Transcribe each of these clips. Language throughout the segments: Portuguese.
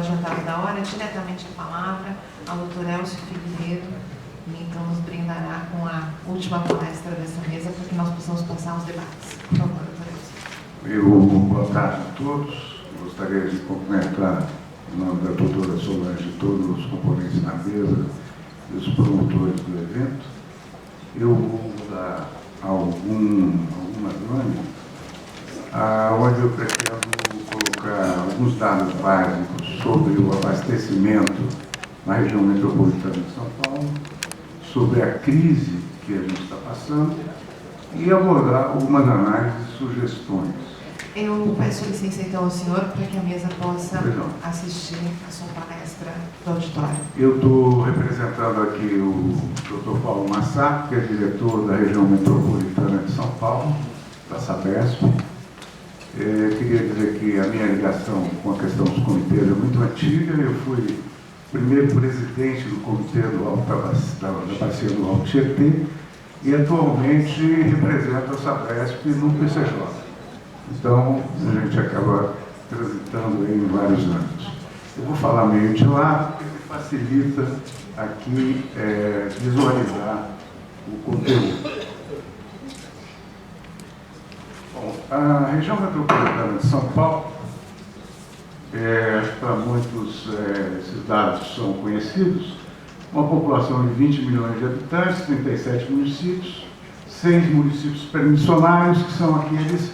adiantado da hora, diretamente a palavra ao doutor Elcio Figueiredo, que então nos brindará com a última palestra dessa mesa, para que nós possamos passar os debates. Por favor, doutor Elcio. Boa tarde a todos. Gostaria de cumprimentar, em nome da doutora Solange, todos os componentes na mesa e os promotores do evento. Eu vou dar algumas nomes, onde eu pretendo colocar alguns dados básicos sobre o abastecimento na região metropolitana de São Paulo, sobre a crise que a gente está passando e abordar algumas análises e sugestões. Eu peço licença então ao senhor para que a mesa possa assistir a sua palestra do auditório. Eu estou representando aqui o Dr. Paulo Massaco, que é diretor da região metropolitana de São Paulo, da Sabesp. Queria dizer que a minha ligação com a questão dos comitês é muito antiga. Eu fui primeiro presidente do comitê da Bacia do Alto Tietê e atualmente represento a Sabesp no PCJ. Então, a gente acaba transitando em vários âmbitos. Eu vou falar meio de lado, porque me facilita aqui visualizar o conteúdo. Bom, a região metropolitana de São Paulo, acho que para muitos esses dados são conhecidos, uma população de 20 milhões de habitantes, 37 municípios, 6 municípios permissionários, que são aqueles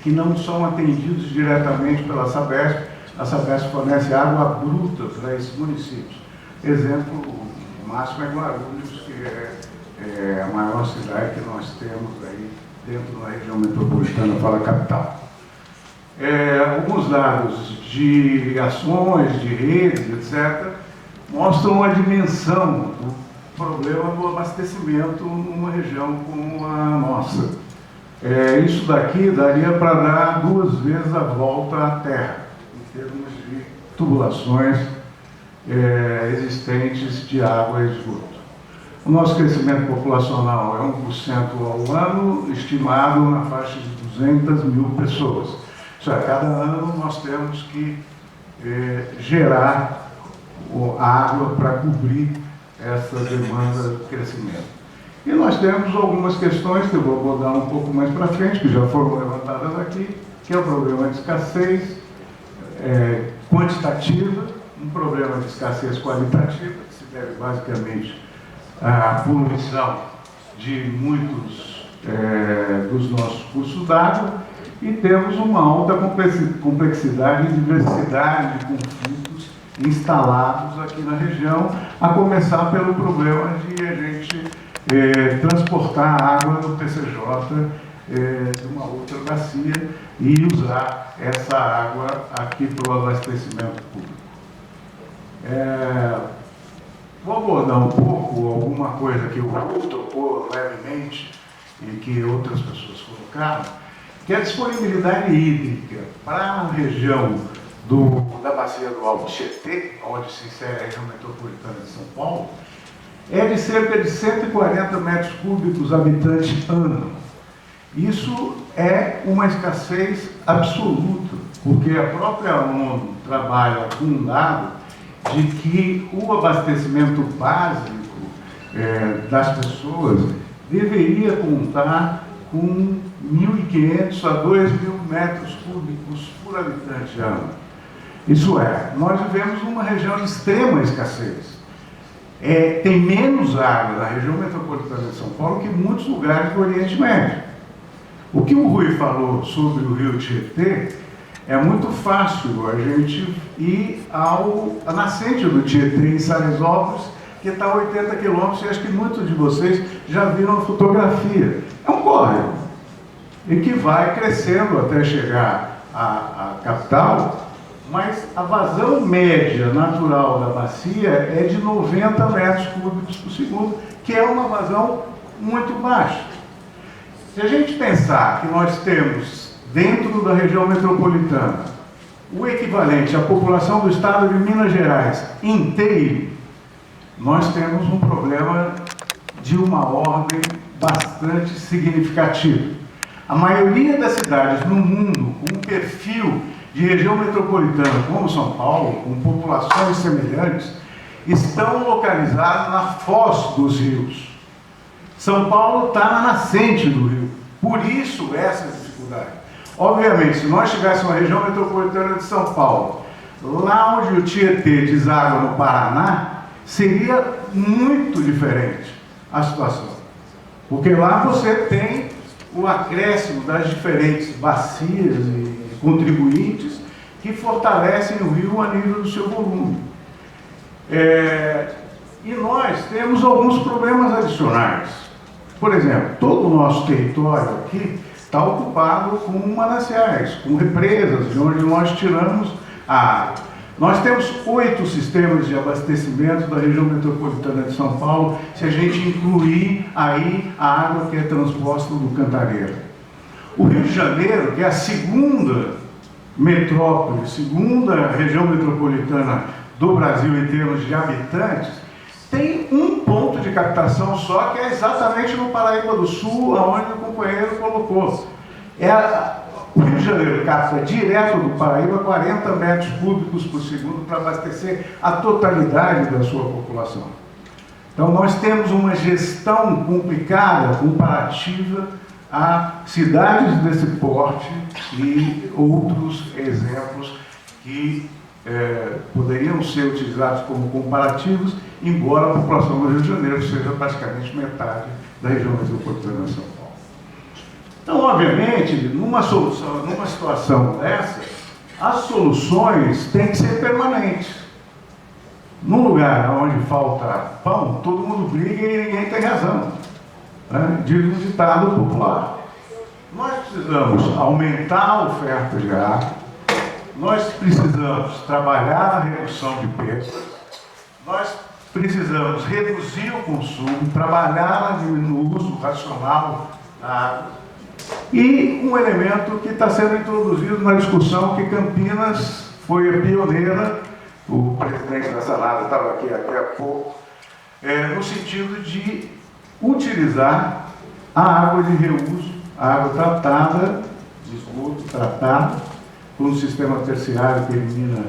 que não são atendidos diretamente pela Sabesp. A Sabesp fornece água bruta para esses municípios. Exemplo máximo é Guarulhos, que é a maior cidade que nós temos aí dentro da região metropolitana, fala capital. Alguns dados de ações, de redes, etc., mostram a dimensão do problema do abastecimento numa região como a nossa. Isso daqui daria para dar 2 vezes a volta à Terra, em termos de tubulações existentes de água e esgoto. O nosso crescimento populacional é 1% ao ano, estimado na faixa de 200 mil pessoas. Isso é, cada ano nós temos que gerar água para cobrir essa demanda de crescimento. E nós temos algumas questões que eu vou abordar um pouco mais para frente, que já foram levantadas aqui, que é o problema de escassez quantitativa, um problema de escassez qualitativa, que se deve basicamente à poluição de muitos dos nossos cursos d'água, e temos uma alta complexidade e diversidade de conflitos instalados aqui na região, a começar pelo problema de a gente transportar água do PCJ de uma outra bacia e usar essa água aqui para o abastecimento público. Vou abordar um pouco alguma coisa que o Raul tocou levemente e que outras pessoas colocaram, que é a disponibilidade hídrica para a região da bacia do Alto Tietê, onde se insere a região metropolitana de São Paulo, é de cerca de 140 metros cúbicos habitante ano. Isso é uma escassez absoluta, porque a própria ONU trabalha com um dado de que o abastecimento básico das pessoas deveria contar com 1.500 a 2.000 metros cúbicos por habitante ano. Isso é, nós vivemos numa região de extrema escassez. Tem menos água na região metropolitana de São Paulo que em muitos lugares do Oriente Médio. O que o Rui falou sobre o rio Tietê, é muito fácil a gente ir à nascente do Tietê, em Salesópolis, que está a 80 quilômetros, e acho que muitos de vocês já viram a fotografia. É um córrego, e que vai crescendo até chegar à capital, mas a vazão média natural da bacia é de 90 metros cúbicos por segundo, que é uma vazão muito baixa. Se a gente pensar que nós temos, dentro da região metropolitana, o equivalente à população do estado de Minas Gerais inteiro, nós temos um problema de uma ordem bastante significativa. A maioria das cidades no mundo com um perfil de região metropolitana como São Paulo, com populações semelhantes, estão localizadas na foz dos rios. São Paulo está na nascente do rio, por isso essa dificuldade. Obviamente, se nós tivéssemos uma região metropolitana de São Paulo, lá onde o Tietê deságua no Paraná, seria muito diferente a situação. Porque lá você tem o acréscimo das diferentes bacias e contribuintes que fortalecem o rio a nível do seu volume. E nós temos alguns problemas adicionais. Por exemplo, todo o nosso território aqui está ocupado com mananciais, com represas, de onde nós tiramos a água. Nós temos 8 sistemas de abastecimento da região metropolitana de São Paulo, se a gente incluir aí a água que é transposta do Cantareira. O Rio de Janeiro, que é a segunda metrópole, segunda região metropolitana do Brasil em termos de habitantes, tem um ponto de captação só, que é exatamente no Paraíba do Sul, aonde o companheiro colocou. O Rio de Janeiro capta direto do Paraíba 40 metros cúbicos por segundo para abastecer a totalidade da sua população. Então nós temos uma gestão complicada, comparativa a cidades desse porte e outros exemplos que poderiam ser utilizados como comparativos, embora a população do Rio de Janeiro seja praticamente metade da região metropolitana de São Paulo. Então, obviamente, numa situação dessa, as soluções têm que ser permanentes. Num lugar onde falta pão, todo mundo briga e ninguém tem razão. Diz um ditado popular. Nós precisamos aumentar a oferta de água, nós precisamos trabalhar a redução de perdas, nós precisamos reduzir o consumo, trabalhar no uso racional da água. E um elemento que está sendo introduzido na discussão, que Campinas foi a pioneira, o presidente da Sanada estava aqui até há pouco, no sentido de utilizar a água de reuso, a água tratada, de esgoto tratado, por um sistema terciário que elimina,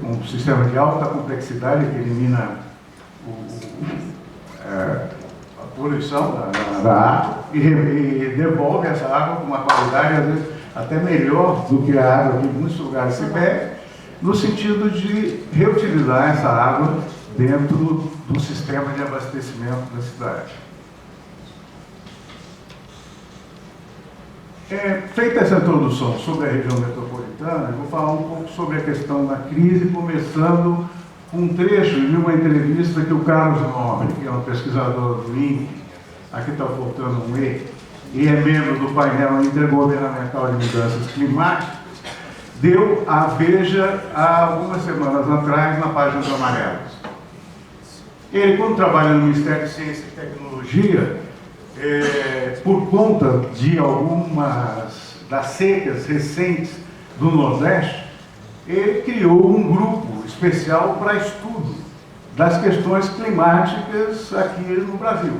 um sistema de alta complexidade que elimina a poluição da água e devolve essa água com uma qualidade, às vezes, até melhor do que a água que em muitos lugares se bebe, no sentido de reutilizar essa água dentro do sistema de abastecimento da cidade. Feita essa introdução sobre a região metropolitana, eu vou falar um pouco sobre a questão da crise, começando com um trecho de uma entrevista que o Carlos Nobre, que é um pesquisador do INPE, aqui está faltando um e é membro do painel intergovernamental de mudanças climáticas, deu à Veja há algumas semanas atrás, na página do Amarelas. Ele, quando trabalha no Ministério de Ciência e Tecnologia, por conta de algumas das secas recentes do Nordeste, ele criou um grupo especial para estudo das questões climáticas aqui no Brasil.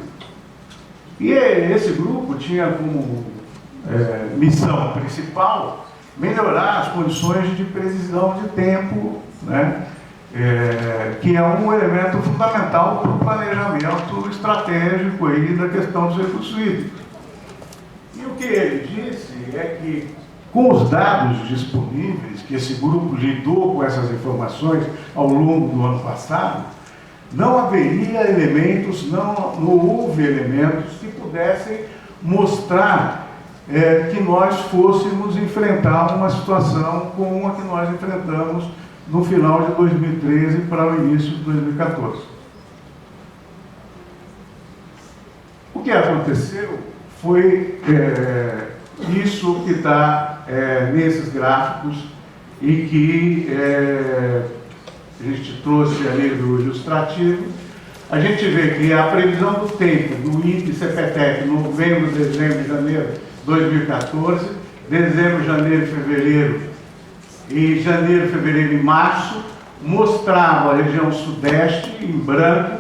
E esse grupo tinha como missão principal melhorar as condições de previsão de tempo, né? Que é um elemento fundamental para o planejamento estratégico aí da questão dos recursos hídricos. E o que ele disse é que, com os dados disponíveis, que esse grupo lidou com essas informações ao longo do ano passado, não haveria elementos, não houve elementos que pudessem mostrar que nós fôssemos enfrentar uma situação como a que nós enfrentamos no final de 2013 para o início de 2014. O que aconteceu foi isso que está nesses gráficos e que a gente trouxe ali do ilustrativo. A gente vê que a previsão do tempo do INPE-CPTEC, novembro, dezembro e janeiro de 2014, dezembro, janeiro e fevereiro, e janeiro, fevereiro e março, mostrava a região sudeste em branco,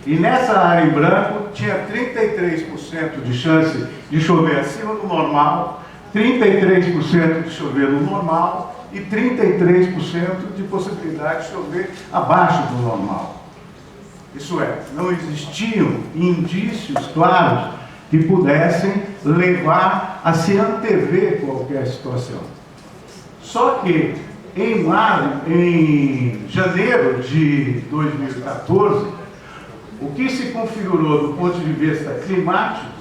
e nessa área em branco tinha 33% de chance de chover acima do normal, 33% de chover no normal e 33% de possibilidade de chover abaixo do normal. Isso é, não existiam indícios claros que pudessem levar a se antever qualquer situação. Só que em janeiro de 2014, o que se configurou do ponto de vista climático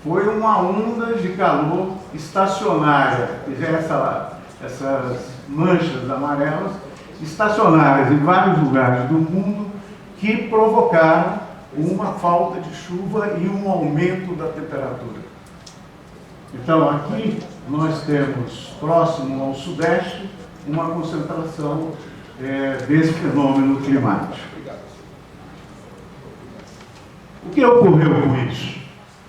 foi uma onda de calor estacionária, essas manchas amarelas estacionárias em vários lugares do mundo que provocaram uma falta de chuva e um aumento da temperatura. Então, aqui nós temos, próximo ao sudeste, uma concentração desse fenômeno climático. O que ocorreu com isso?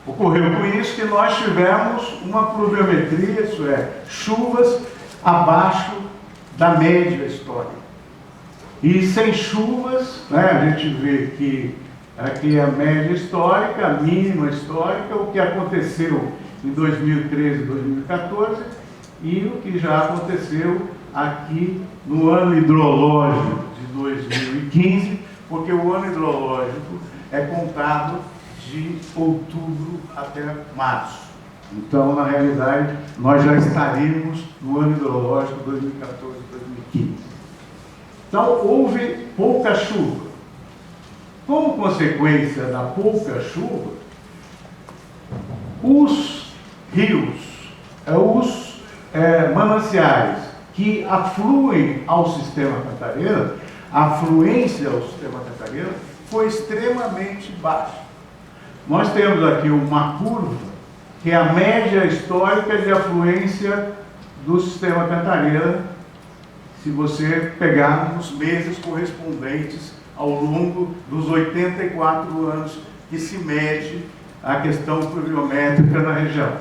Ocorreu com isso que nós tivemos uma pluviometria, isso é, chuvas abaixo da média histórica. E sem chuvas, né, a gente vê que aqui é a média histórica, a mínima histórica, o que aconteceu em 2013 e 2014 e o que já aconteceu aqui no ano hidrológico de 2015, porque o ano hidrológico é contado de outubro até março. Então, na realidade, nós já estaríamos no ano hidrológico 2014-2015. Então, houve pouca chuva. Como consequência da pouca chuva, os rios, os mananciais que afluem ao sistema Cantareira, a afluência ao sistema Cantareira foi extremamente baixa. Nós temos aqui uma curva, que é a média histórica de afluência do sistema Cantareira, se você pegar nos meses correspondentes ao longo dos 84 anos que se mede a questão pluviométrica na região.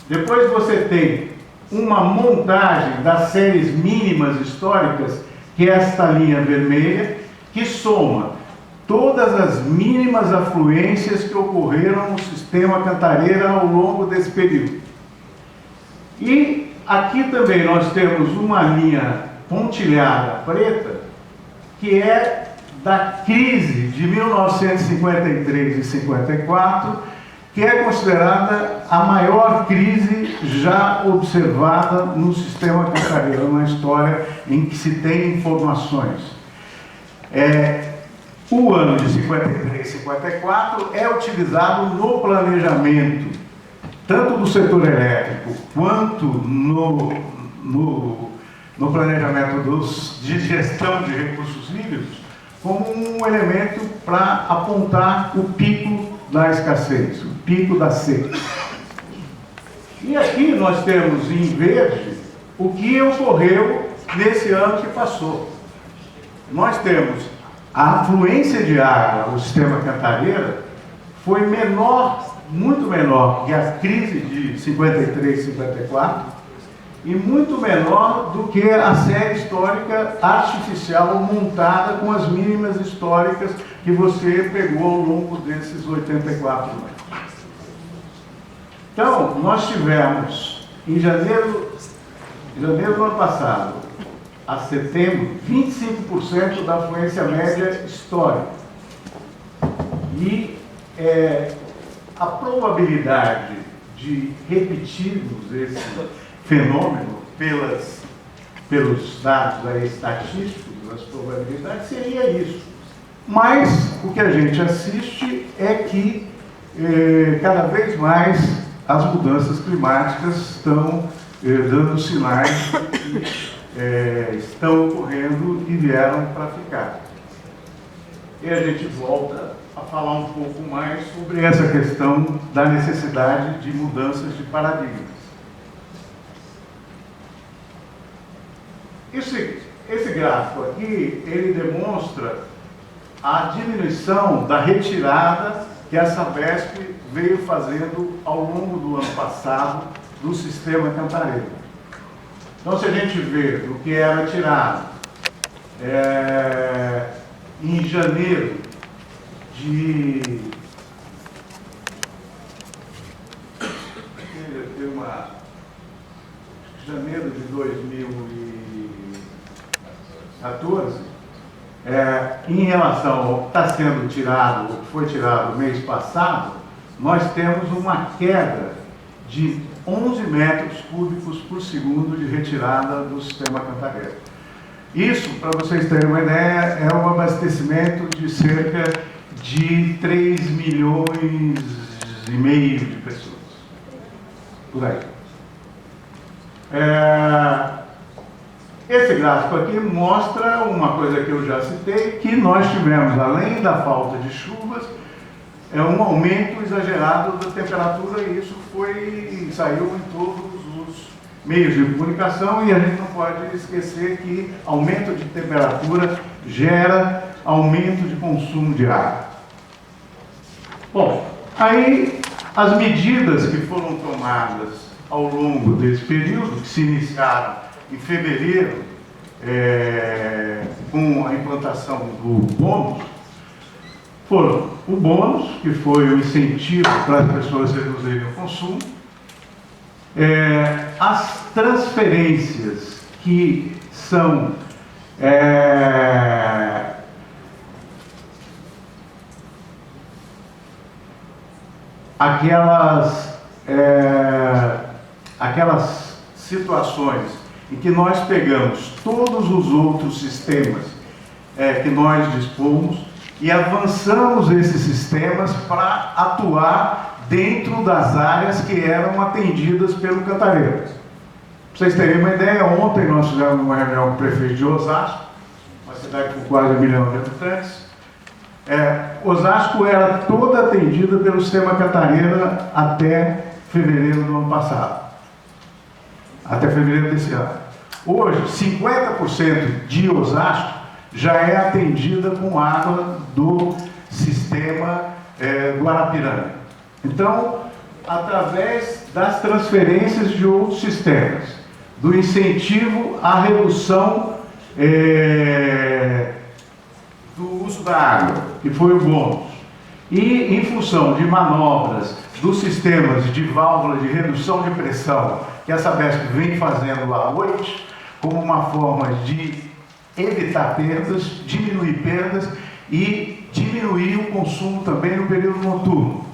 Depois você tem uma montagem das séries mínimas históricas, que é esta linha vermelha, que soma todas as mínimas afluências que ocorreram no sistema Cantareira ao longo desse período. E aqui também nós temos uma linha pontilhada preta, que é da crise de 1953 e 54, que é considerada a maior crise já observada no sistema Cantareira, na história em que se tem informações. O ano de 53 e 54 é utilizado no planejamento, tanto do setor elétrico quanto no planejamento de gestão de recursos hídricos, como um elemento para apontar o pico da escassez, o pico da seca. E aqui nós temos em verde o que ocorreu nesse ano que passou. Nós temos a afluência de água no sistema Cantareira foi menor, muito menor que a crise de 53 e 54 e muito menor do que a série histórica artificial montada com as mínimas históricas que você pegou ao longo desses 84 anos. Então, nós tivemos em janeiro do ano passado a setembro, 25% da afluência média histórica. E a probabilidade de repetirmos esse fenômeno pelos dados aí estatísticos, as probabilidades, seria isso. Mas o que a gente assiste é que cada vez mais as mudanças climáticas estão dando sinais que estão ocorrendo e vieram para ficar. E a gente volta a falar um pouco mais sobre essa questão da necessidade de mudanças de paradigmas. Esse gráfico aqui, ele demonstra a diminuição da retirada que a Sabesp veio fazendo ao longo do ano passado do sistema Cantareira. Então, se a gente vê o que era tirado em janeiro de... janeiro de 2014, em relação ao que está sendo tirado, o que foi tirado mês passado, nós temos uma queda de 11 metros cúbicos por segundo de retirada do sistema Cantareira. Isso, para vocês terem uma ideia, é um abastecimento de cerca de 3,5 milhões de pessoas. Por aí. Esse gráfico aqui mostra uma coisa que eu já citei, que nós tivemos, além da falta de chuvas, um aumento exagerado da temperatura, e isso saiu em todos os meios de comunicação, e a gente não pode esquecer que aumento de temperatura gera aumento de consumo de água. Bom, aí as medidas que foram tomadas ao longo desse período, que se iniciaram em fevereiro, com a implantação do bônus, foram o bônus, que foi o incentivo para as pessoas reduzirem o consumo, as transferências, que são aquelas situações em que nós pegamos todos os outros sistemas que nós dispomos e avançamos esses sistemas para atuar dentro das áreas que eram atendidas pelo Cantareira. Para vocês terem uma ideia, ontem nós fizemos uma reunião com o prefeito de Osasco, uma cidade com quase 1 milhão de habitantes. Osasco era toda atendida pelo sistema Cantareira até fevereiro do ano passado. Até fevereiro desse ano. Hoje, 50% de Osasco já é atendida com água do sistema Guarapiranga. Então, através das transferências de outros sistemas, do incentivo à redução do uso da água, que foi o bônus, e em função de manobras dos sistemas de válvula de redução de pressão que a Sabesp vem fazendo à noite, como uma forma de evitar perdas, diminuir perdas e diminuir o consumo também no período noturno.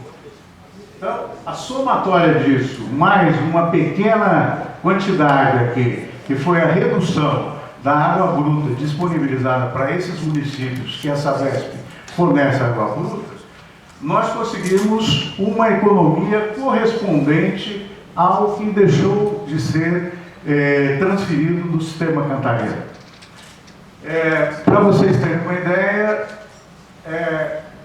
Então, a somatória disso, mais uma pequena quantidade aqui, que foi a redução da água bruta disponibilizada para esses municípios que a Sabesp fornece água bruta, nós conseguimos uma economia correspondente ao que deixou de ser transferido do sistema Cantareira. Para vocês terem uma ideia,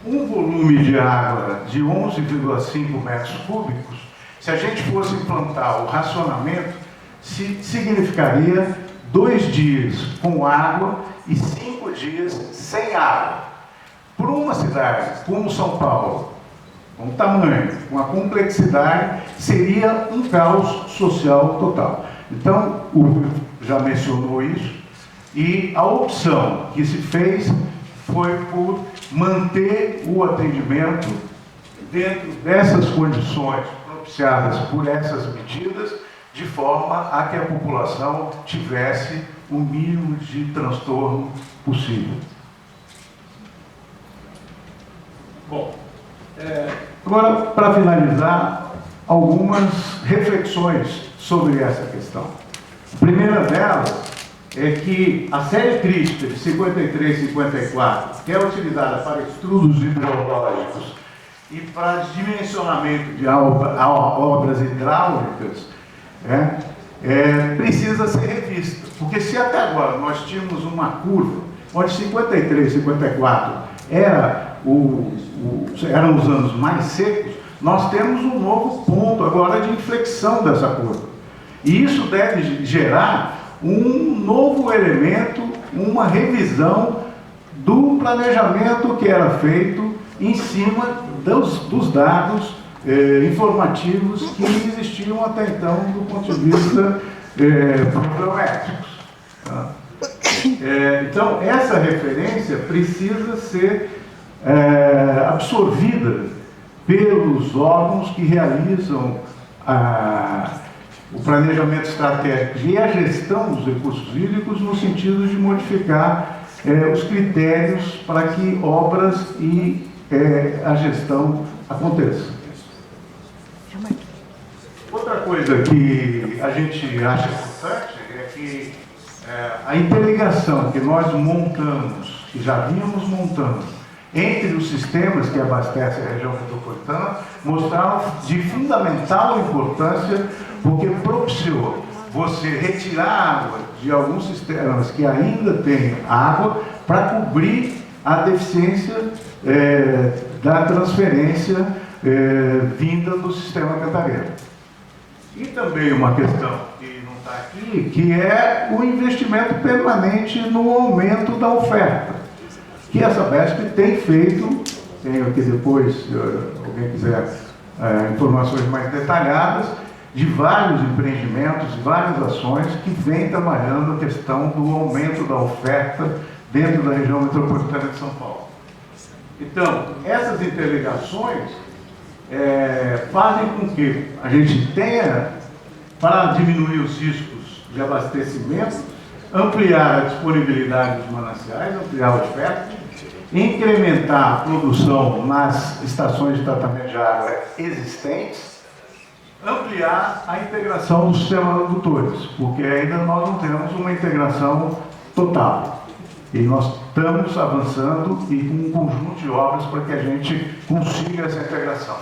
um volume de água de 11,5 metros cúbicos, se a gente fosse implantar o racionamento, significaria 2 dias com água e 5 dias sem água. Por uma cidade como São Paulo, com o tamanho, com a complexidade, seria um caos social total. Então, o Rui já mencionou isso, e a opção que se fez foi por manter o atendimento dentro dessas condições propiciadas por essas medidas, de forma a que a população tivesse o mínimo de transtorno possível. Bom, agora, para finalizar, algumas reflexões sobre essa questão. A primeira delas é que a série crítica de 53 e 54, que é utilizada para estudos hidrológicos e para dimensionamento de obras hidráulicas, precisa ser revista. Porque se até agora nós tínhamos uma curva, onde 53 e 54 eram os anos mais secos, nós temos um novo ponto agora de inflexão dessa curva. E isso deve gerar um novo elemento, uma revisão do planejamento que era feito em cima dos dados informativos que existiam até então do ponto de vista propriométricos. Tá? Então, essa referência precisa ser absorvida pelos órgãos que realizam o planejamento estratégico e a gestão dos recursos hídricos no sentido de modificar os critérios para que obras e a gestão aconteçam. Outra coisa que a gente acha importante é que a interligação que nós montamos, que já vínhamos montando, entre os sistemas que abastecem a região metropolitana, mostraram de fundamental importância, porque propiciou você retirar água de alguns sistemas que ainda têm água para cobrir a deficiência da transferência vinda do sistema cantareiro. E também uma questão que não está aqui, que é o investimento permanente no aumento da oferta, que a Sabesp tem feito. Tenho aqui depois, se alguém quiser informações mais detalhadas, de vários empreendimentos, várias ações que vêm trabalhando a questão do aumento da oferta dentro da região metropolitana de São Paulo. Então, essas interligações fazem com que a gente tenha, para diminuir os riscos de abastecimento, ampliar a disponibilidade dos mananciais, ampliar a oferta, incrementar a produção nas estações de tratamento de água existentes, ampliar a integração do sistema de adutores, porque ainda nós não temos uma integração total. E nós estamos avançando e com um conjunto de obras para que a gente consiga essa integração.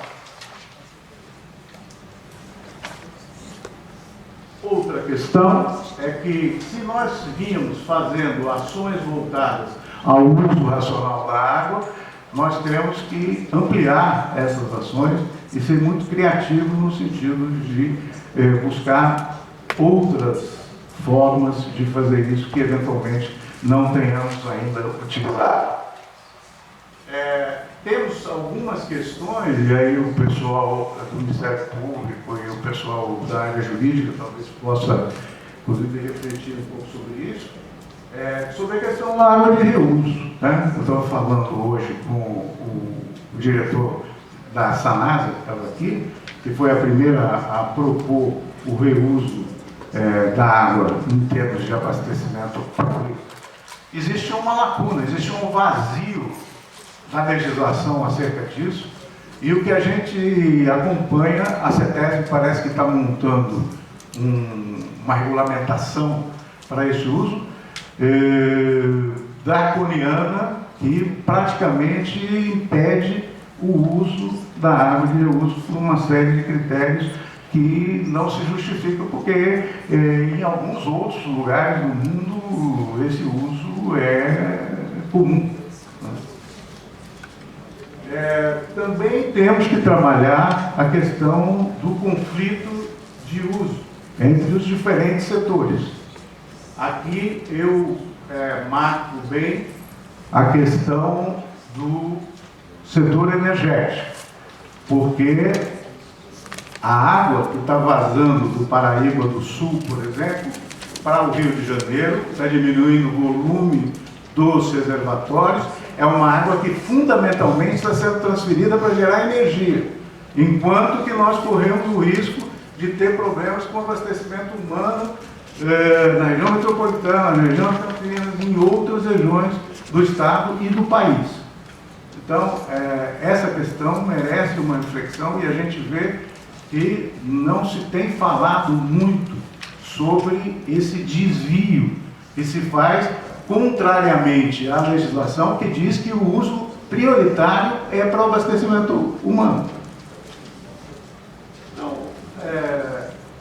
Outra questão é que, se nós vínhamos fazendo ações voltadas ao uso racional da água, nós temos que ampliar essas ações e ser muito criativos no sentido de buscar outras formas de fazer isso que eventualmente não tenhamos ainda utilizado. Temos algumas questões, e aí o pessoal do Ministério Público e o pessoal da área jurídica talvez possa, inclusive, refletir um pouco sobre isso, sobre a questão da água de reuso. Né? Eu estava falando hoje com o diretor da Sanasa, que estava aqui, que foi a primeira a propor o reuso da água em termos de abastecimento público. Existe uma lacuna, existe um vazio na legislação acerca disso, e o que a gente acompanha, a CETESB parece que está montando uma regulamentação para esse uso draconiana, que praticamente impede o uso da água de reuso por uma série de critérios que não se justificam, porque em alguns outros lugares do mundo esse uso é comum. Também temos que trabalhar a questão do conflito de uso entre os diferentes setores. Aqui eu marco bem a questão do setor energético, porque a água que está vazando do Paraíba do Sul, por exemplo, para o Rio de Janeiro, está diminuindo o volume dos reservatórios, é uma água que fundamentalmente está sendo transferida para gerar energia, enquanto que nós corremos o risco de ter problemas com abastecimento humano na região metropolitana, na região de Campinas, em outras regiões do estado e do país. Então, essa questão merece uma reflexão, e a gente vê que não se tem falado muito sobre esse desvio que se faz contrariamente à legislação, que diz que o uso prioritário é para o abastecimento humano. Então,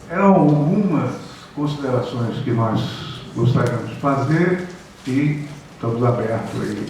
eram algumas considerações que nós gostaríamos de fazer, e estamos abertos aí